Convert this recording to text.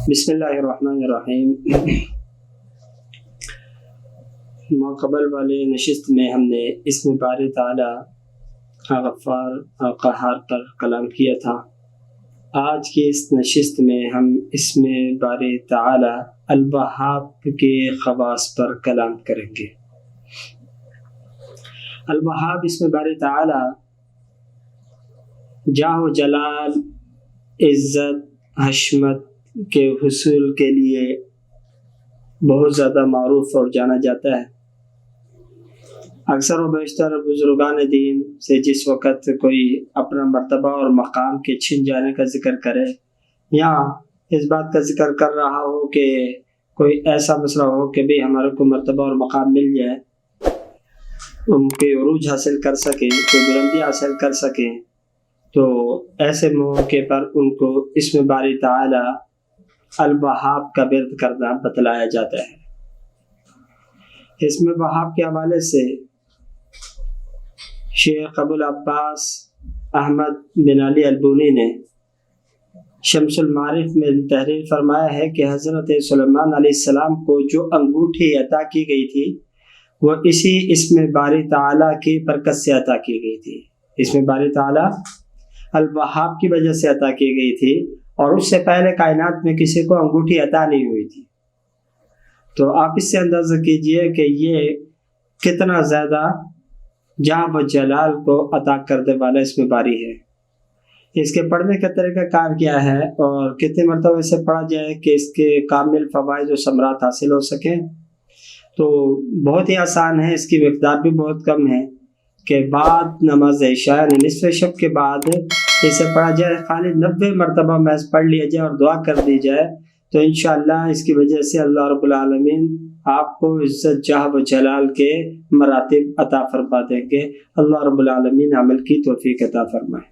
بسم اللہ الرحمن الرحیم۔ قبل والے نشست میں ہم نے اسم باری تعالی غفار اور قہار پر کلام کیا تھا۔ آج کی اس نشست میں ہم اسم باری تعالی الوہاب کے خواص پر کلام کریں گے۔ الوہاب اسم باری تعالی جاہ و جلال، عزت، حشمت کے حصول کے لیے بہت زیادہ معروف اور جانا جاتا ہے۔ اکثر و بیشتر بزرگان دین سے جس وقت کوئی اپنا مرتبہ اور مقام کے چھن جانے کا ذکر کرے یا اس بات کا ذکر کر رہا ہو کہ کوئی ایسا مسئلہ ہو کہ بھی ہمارے کو مرتبہ اور مقام مل جائے، ان کے عروج حاصل کر سکیں، کوئی بلندی حاصل کر سکیں، تو ایسے موقع پر ان کو اسم باری تعالی الوہاب کا ورد کرنا بتلایا جاتا ہے۔ اسم وہاب کے حوالے سے شیخ ابو العباس احمد بن علی البونی نے شمس المعارف میں تحریر فرمایا ہے کہ حضرت سلیمان علیہ السلام کو جو انگوٹھی عطا کی گئی تھی وہ اسی اسم باری تعالی کی برکت سے عطا کی گئی تھی۔ اسم باری تعالی الوہاب کی وجہ سے عطا کی گئی تھی، اور اس سے پہلے کائنات میں کسی کو انگوٹھی عطا نہیں ہوئی تھی۔ تو آپ اس سے اندازہ کیجئے کہ یہ کتنا زیادہ جاہ و جلال کو عطا کرنے والا اسم باری ہے۔ اس کے پڑھنے کا طریقہ کار کیا ہے اور کتنی مرتبہ اسے پڑھا جائے کہ اس کے کامل فوائد و ثمرات حاصل ہو سکیں، تو بہت ہی آسان ہے۔ اس کی مقدار بھی بہت کم ہے کہ بعد نماز عشاء یعنی نصف شب کے بعد اسے پڑھا جائے، خالی 90 مرتبہ محض پڑھ لیا جائے اور دعا کر دی جائے، تو انشاءاللہ اس کی وجہ سے اللہ رب العالمین آپ کو عزت، جاہ و جلال کے مراتب عطا فرما دیں گے۔ اللہ رب العالمین عمل کی توفیق عطا فرمائے۔